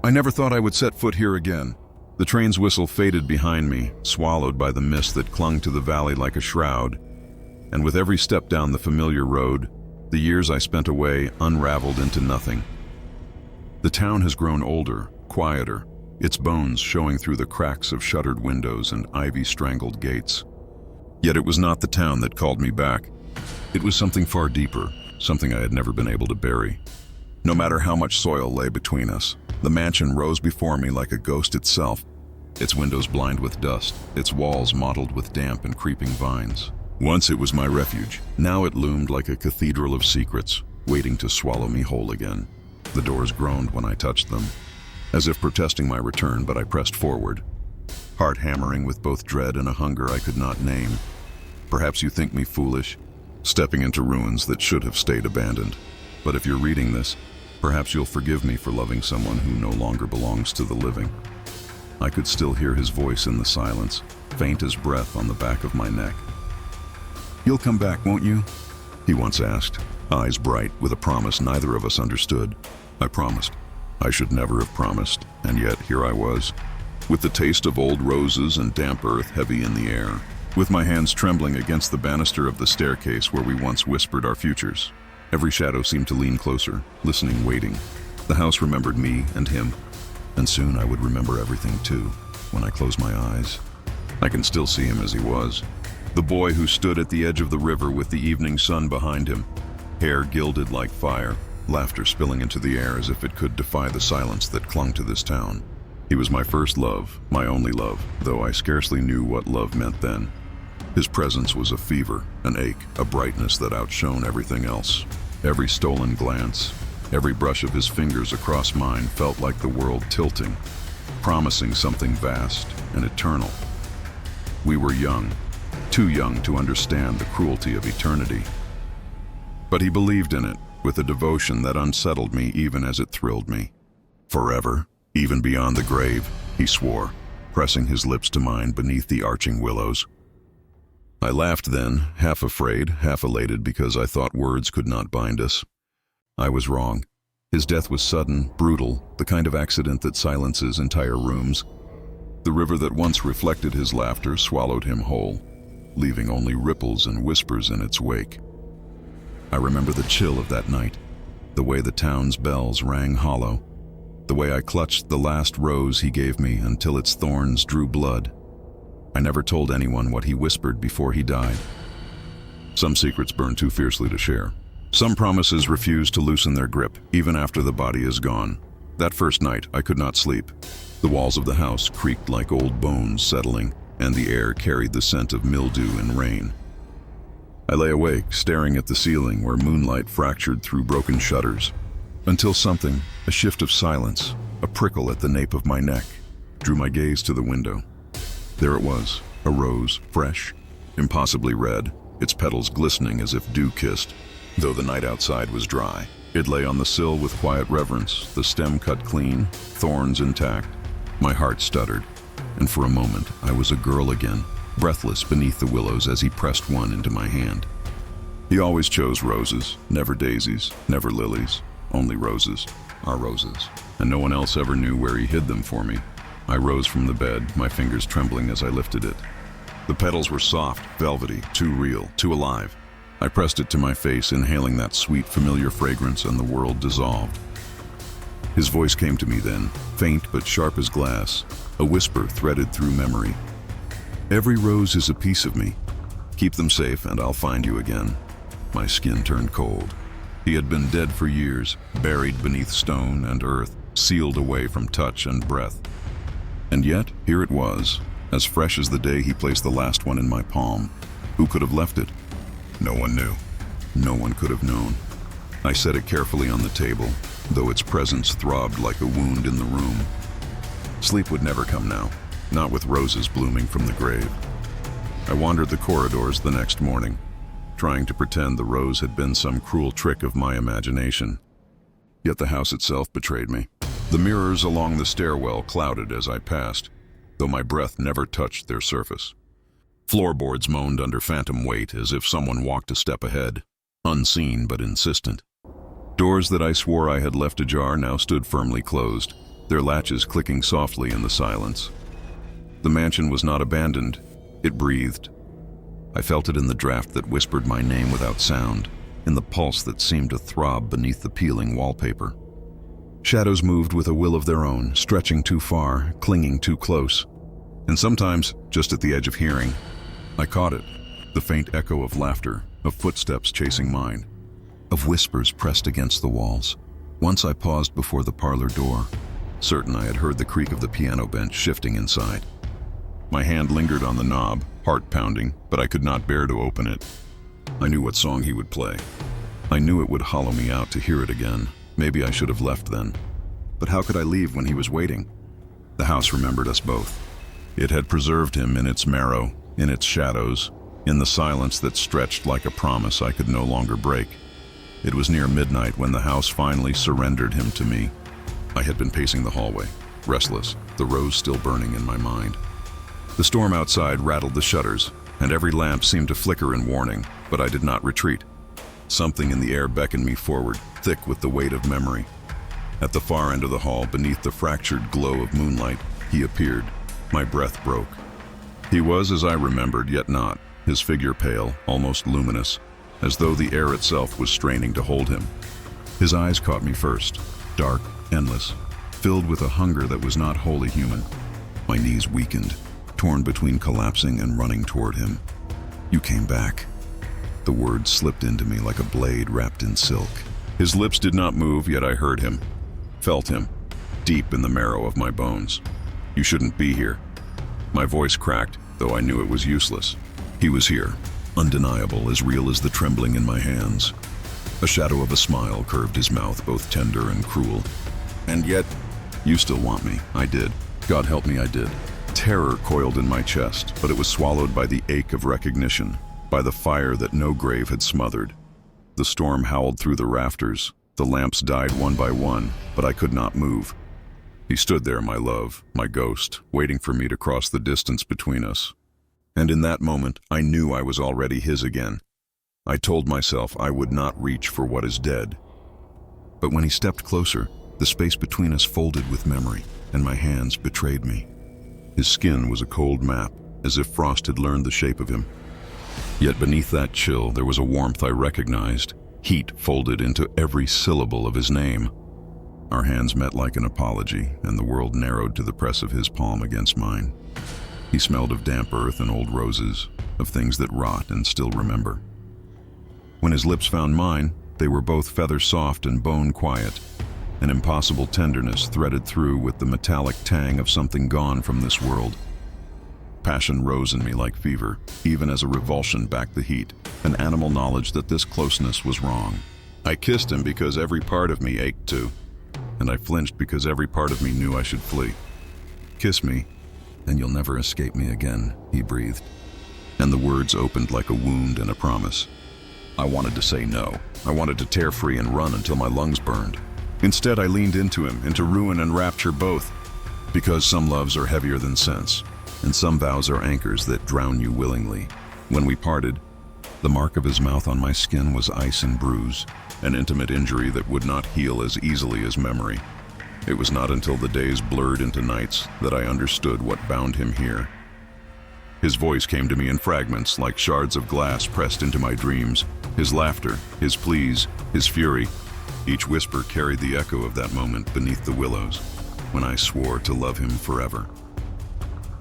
I never thought I would set foot here again. The train's whistle faded behind me, swallowed by the mist that clung to the valley like a shroud. And with every step down the familiar road, the years I spent away unraveled into nothing. The town has grown older, quieter, its bones showing through the cracks of shuttered windows and ivy-strangled gates. Yet it was not the town that called me back. It was something far deeper, something I had never been able to bury. No matter how much soil lay between us, the mansion rose before me like a ghost itself, its windows blind with dust, its walls mottled with damp and creeping vines. Once it was my refuge. Now it loomed like a cathedral of secrets, waiting to swallow me whole again. The doors groaned when I touched them, as if protesting my return, but I pressed forward, heart hammering with both dread and a hunger I could not name. Perhaps you think me foolish, stepping into ruins that should have stayed abandoned. But if you're reading this, perhaps you'll forgive me for loving someone who no longer belongs to the living. I could still hear his voice in the silence, faint as breath on the back of my neck. "You'll come back, won't you?" he once asked, eyes bright with a promise neither of us understood. I promised. I should never have promised, and yet here I was, with the taste of old roses and damp earth heavy in the air, with my hands trembling against the banister of the staircase where we once whispered our futures. Every shadow seemed to lean closer, listening, waiting. The house remembered me and him, and soon I would remember everything too, when I close my eyes. I can still see him as he was, the boy who stood at the edge of the river with the evening sun behind him, hair gilded like fire, laughter spilling into the air as if it could defy the silence that clung to this town. He was my first love, my only love, though I scarcely knew what love meant then. His presence was a fever, an ache, a brightness that outshone everything else. Every stolen glance, every brush of his fingers across mine felt like the world tilting, promising something vast and eternal. We were young, too young to understand the cruelty of eternity. But he believed in it, with a devotion that unsettled me even as it thrilled me. Forever, even beyond the grave, he swore, pressing his lips to mine beneath the arching willows. I laughed then, half afraid, half elated because I thought words could not bind us. I was wrong. His death was sudden, brutal, the kind of accident that silences entire rooms. The river that once reflected his laughter swallowed him whole, leaving only ripples and whispers in its wake. I remember the chill of that night, the way the town's bells rang hollow, the way I clutched the last rose he gave me until its thorns drew blood. I never told anyone what he whispered before he died. Some secrets burn too fiercely to share. Some promises refuse to loosen their grip, even after the body is gone. That first night, I could not sleep. The walls of the house creaked like old bones settling, and the air carried the scent of mildew and rain. I lay awake, staring at the ceiling where moonlight fractured through broken shutters, until something, a shift of silence, a prickle at the nape of my neck, drew my gaze to the window. There it was, a rose, fresh, impossibly red, its petals glistening as if dew-kissed, though the night outside was dry. It lay on the sill with quiet reverence, the stem cut clean, thorns intact. My heart stuttered, and for a moment I was a girl again, breathless beneath the willows as he pressed one into my hand. He always chose roses, never daisies, never lilies, only roses, our roses, and no one else ever knew where he hid them for me. I rose from the bed, my fingers trembling as I lifted it. The petals were soft, velvety, too real, too alive. I pressed it to my face, inhaling that sweet, familiar fragrance, and the world dissolved. His voice came to me then, faint but sharp as glass, a whisper threaded through memory. "Every rose is a piece of me. Keep them safe and I'll find you again." My skin turned cold. He had been dead for years, buried beneath stone and earth, sealed away from touch and breath. And yet, here it was, as fresh as the day he placed the last one in my palm. Who could have left it? No one knew. No one could have known. I set it carefully on the table, though its presence throbbed like a wound in the room. Sleep would never come now, not with roses blooming from the grave. I wandered the corridors the next morning, trying to pretend the rose had been some cruel trick of my imagination. Yet the house itself betrayed me. The mirrors along the stairwell clouded as I passed, though my breath never touched their surface. Floorboards moaned under phantom weight as if someone walked a step ahead, unseen but insistent. Doors that I swore I had left ajar now stood firmly closed, their latches clicking softly in the silence. The mansion was not abandoned, it breathed. I felt it in the draft that whispered my name without sound, in the pulse that seemed to throb beneath the peeling wallpaper. Shadows moved with a will of their own, stretching too far, clinging too close. And sometimes, just at the edge of hearing, I caught it, the faint echo of laughter, of footsteps chasing mine, of whispers pressed against the walls. Once I paused before the parlor door, certain I had heard the creak of the piano bench shifting inside. My hand lingered on the knob, heart pounding, but I could not bear to open it. I knew what song he would play. I knew it would hollow me out to hear it again. Maybe I should have left then. But how could I leave when he was waiting? The house remembered us both. It had preserved him in its marrow, in its shadows, in the silence that stretched like a promise I could no longer break. It was near midnight when the house finally surrendered him to me. I had been pacing the hallway, restless, the rose still burning in my mind. The storm outside rattled the shutters, and every lamp seemed to flicker in warning, but I did not retreat. Something in the air beckoned me forward, thick with the weight of memory. At the far end of the hall, beneath the fractured glow of moonlight, he appeared. My breath broke. He was as I remembered, yet not, his figure pale, almost luminous, as though the air itself was straining to hold him. His eyes caught me first, dark, endless, filled with a hunger that was not wholly human. My knees weakened, torn between collapsing and running toward him. "You came back." The words slipped into me like a blade wrapped in silk. His lips did not move, yet I heard him, felt him, deep in the marrow of my bones. "You shouldn't be here." My voice cracked, though I knew it was useless. He was here, undeniable, as real as the trembling in my hands. A shadow of a smile curved his mouth, both tender and cruel. "And yet, you still want me." I did. God help me, I did. Terror coiled in my chest, but it was swallowed by the ache of recognition, by the fire that no grave had smothered. The storm howled through the rafters. The lamps died one by one, but I could not move. He stood there, my love, my ghost, waiting for me to cross the distance between us. And in that moment, I knew I was already his again. I told myself I would not reach for what is dead. But when he stepped closer, the space between us folded with memory, and my hands betrayed me. His skin was a cold map, as if frost had learned the shape of him. Yet beneath that chill, there was a warmth I recognized, heat folded into every syllable of his name. Our hands met like an apology, and the world narrowed to the press of his palm against mine. He smelled of damp earth and old roses, of things that rot and still remember. When his lips found mine, they were both feather soft and bone quiet. An impossible tenderness threaded through with the metallic tang of something gone from this world. Passion rose in me like fever, even as a revulsion backed the heat, an animal knowledge that this closeness was wrong. I kissed him because every part of me ached to, and I flinched because every part of me knew I should flee. "Kiss me, and you'll never escape me again," he breathed. And the words opened like a wound and a promise. I wanted to say no. I wanted to tear free and run until my lungs burned. Instead, I leaned into him, into ruin and rapture both, because some loves are heavier than sense, and some vows are anchors that drown you willingly. When we parted, the mark of his mouth on my skin was ice and bruise, an intimate injury that would not heal as easily as memory. It was not until the days blurred into nights that I understood what bound him here. His voice came to me in fragments, like shards of glass pressed into my dreams. His laughter, his pleas, his fury, each whisper carried the echo of that moment beneath the willows, when I swore to love him forever.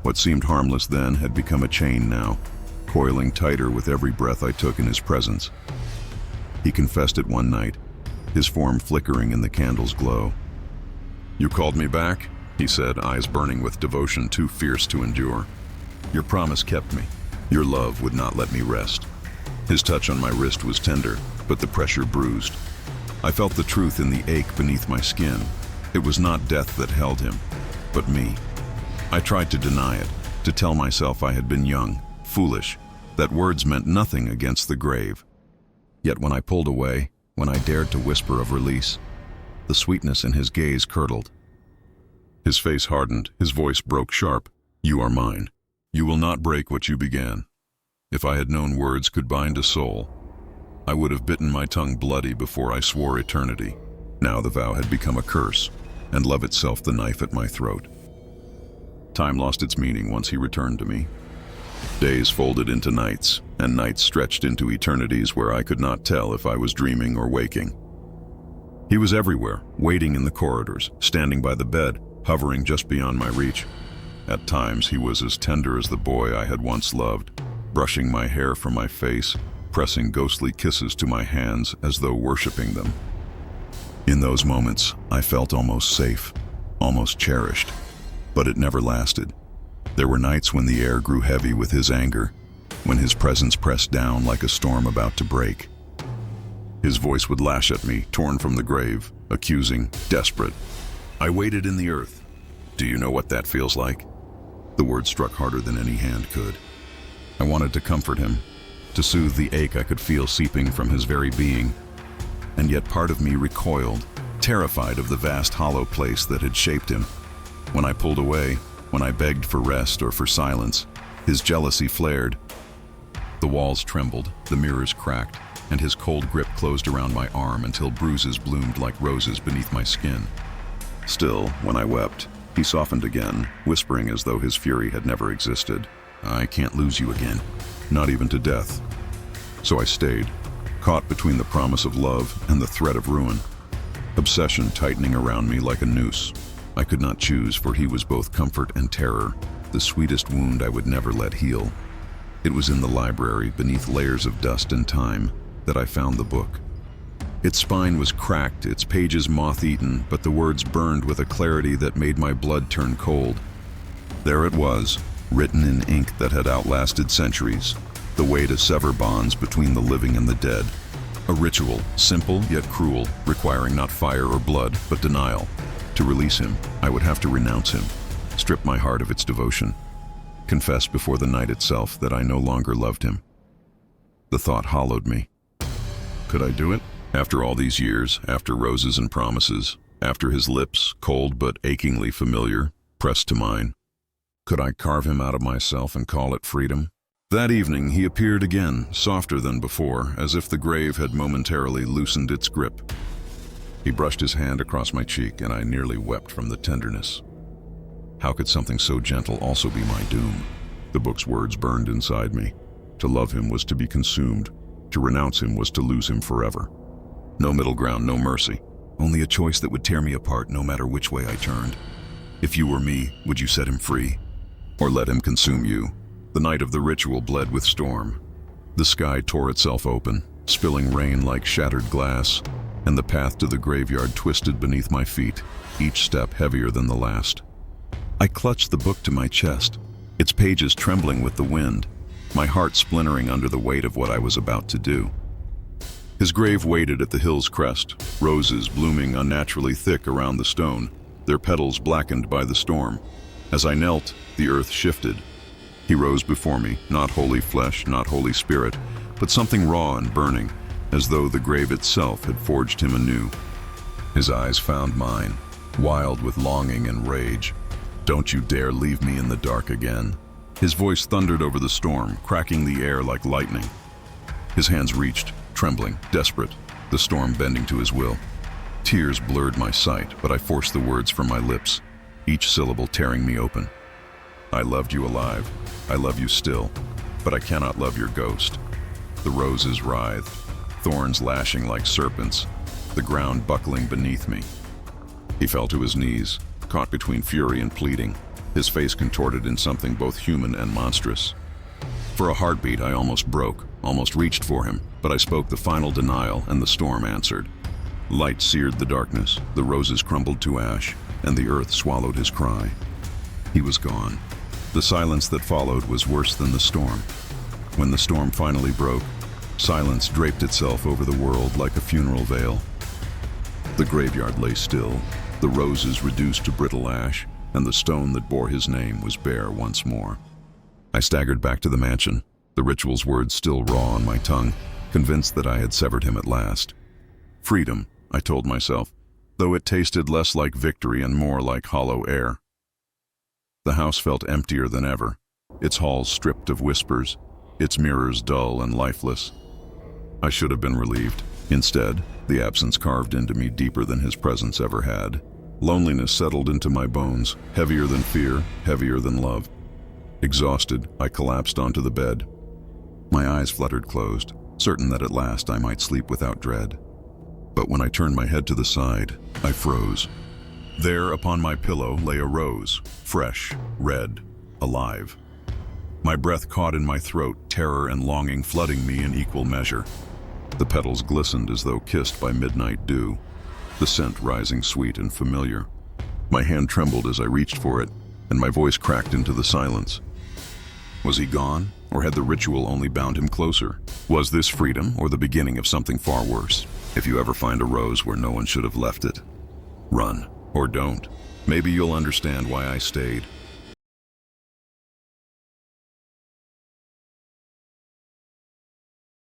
What seemed harmless then had become a chain now, coiling tighter with every breath I took in his presence. He confessed it one night, his form flickering in the candle's glow. "You called me back?" he said, eyes burning with devotion too fierce to endure. "Your promise kept me. Your love would not let me rest." His touch on my wrist was tender, but the pressure bruised. I felt the truth in the ache beneath my skin. It was not death that held him, but me. I tried to deny it, to tell myself I had been young, foolish, that words meant nothing against the grave. Yet when I pulled away, when I dared to whisper of release, the sweetness in his gaze curdled. His face hardened, his voice broke sharp. "You are mine. You will not break what you began." If I had known words could bind a soul, I would have bitten my tongue bloody before I swore eternity. Now the vow had become a curse, and love itself the knife at my throat. Time lost its meaning once he returned to me. Days folded into nights, and nights stretched into eternities where I could not tell if I was dreaming or waking. He was everywhere, waiting in the corridors, standing by the bed, hovering just beyond my reach. At times, he was as tender as the boy I had once loved, brushing my hair from my face, pressing ghostly kisses to my hands as though worshipping them. In those moments, I felt almost safe, almost cherished, but it never lasted. There were nights when the air grew heavy with his anger, when his presence pressed down like a storm about to break. His voice would lash at me, torn from the grave, accusing, desperate. I waited in the earth. Do you know what that feels like? The words struck harder than any hand could. I wanted to comfort him, to soothe the ache I could feel seeping from his very being. And yet part of me recoiled, terrified of the vast hollow place that had shaped him. When I pulled away, when I begged for rest or for silence, his jealousy flared. The walls trembled, the mirrors cracked, and his cold grip closed around my arm until bruises bloomed like roses beneath my skin. Still, when I wept, he softened again, whispering as though his fury had never existed. I can't lose you again, not even to death. So I stayed, caught between the promise of love and the threat of ruin. Obsession tightening around me like a noose. I could not choose, for he was both comfort and terror, the sweetest wound I would never let heal. It was in the library, beneath layers of dust and time, that I found the book. Its spine was cracked, its pages moth-eaten, but the words burned with a clarity that made my blood turn cold. There it was, written in ink that had outlasted centuries, the way to sever bonds between the living and the dead. A ritual, simple yet cruel, requiring not fire or blood, but denial. To release him, I would have to renounce him, strip my heart of its devotion, confess before the night itself that I no longer loved him. The thought hollowed me. Could I do it? After all these years, after roses and promises, after his lips, cold but achingly familiar, pressed to mine, could I carve him out of myself and call it freedom? That evening he appeared again, softer than before, as if the grave had momentarily loosened its grip. He brushed his hand across my cheek, and I nearly wept from the tenderness. How could something so gentle also be my doom? The book's words burned inside me. To love him was to be consumed. To renounce him was to lose him forever. No middle ground, no mercy. Only a choice that would tear me apart no matter which way I turned. If you were me, would you set him free? Or let him consume you? The night of the ritual bled with storm. The sky tore itself open, spilling rain like shattered glass, and the path to the graveyard twisted beneath my feet, each step heavier than the last. I clutched the book to my chest, its pages trembling with the wind, my heart splintering under the weight of what I was about to do. His grave waited at the hill's crest, roses blooming unnaturally thick around the stone, their petals blackened by the storm. As I knelt, the earth shifted. He rose before me, not holy flesh, not holy spirit, but something raw and burning, as though the grave itself had forged him anew. His eyes found mine, wild with longing and rage. Don't you dare leave me in the dark again. His voice thundered over the storm, cracking the air like lightning. His hands reached, trembling, desperate, the storm bending to his will. Tears blurred my sight, but I forced the words from my lips, each syllable tearing me open. I loved you alive. I love you still, but I cannot love your ghost. The roses writhed, thorns lashing like serpents, the ground buckling beneath me. He fell to his knees, caught between fury and pleading, his face contorted in something both human and monstrous. For a heartbeat, I almost broke, almost reached for him, but I spoke the final denial, and the storm answered. Light seared the darkness, the roses crumbled to ash, and the earth swallowed his cry. He was gone. The silence that followed was worse than the storm. When the storm finally broke, silence draped itself over the world like a funeral veil. The graveyard lay still, the roses reduced to brittle ash, and the stone that bore his name was bare once more. I staggered back to the mansion, the ritual's words still raw on my tongue, convinced that I had severed him at last. Freedom, I told myself, though it tasted less like victory and more like hollow air. The house felt emptier than ever, its halls stripped of whispers, its mirrors dull and lifeless. I should have been relieved. Instead, the absence carved into me deeper than his presence ever had. Loneliness settled into my bones, heavier than fear, heavier than love. Exhausted, I collapsed onto the bed. My eyes fluttered closed, certain that at last I might sleep without dread. But when I turned my head to the side, I froze. There, upon my pillow, lay a rose, fresh, red, alive. My breath caught in my throat, terror and longing flooding me in equal measure. The petals glistened as though kissed by midnight dew, the scent rising sweet and familiar. My hand trembled as I reached for it, and my voice cracked into the silence. Was he gone, or had the ritual only bound him closer? Was this freedom, or the beginning of something far worse? If you ever find a rose where no one should have left it, run, or don't. Maybe you'll understand why I stayed.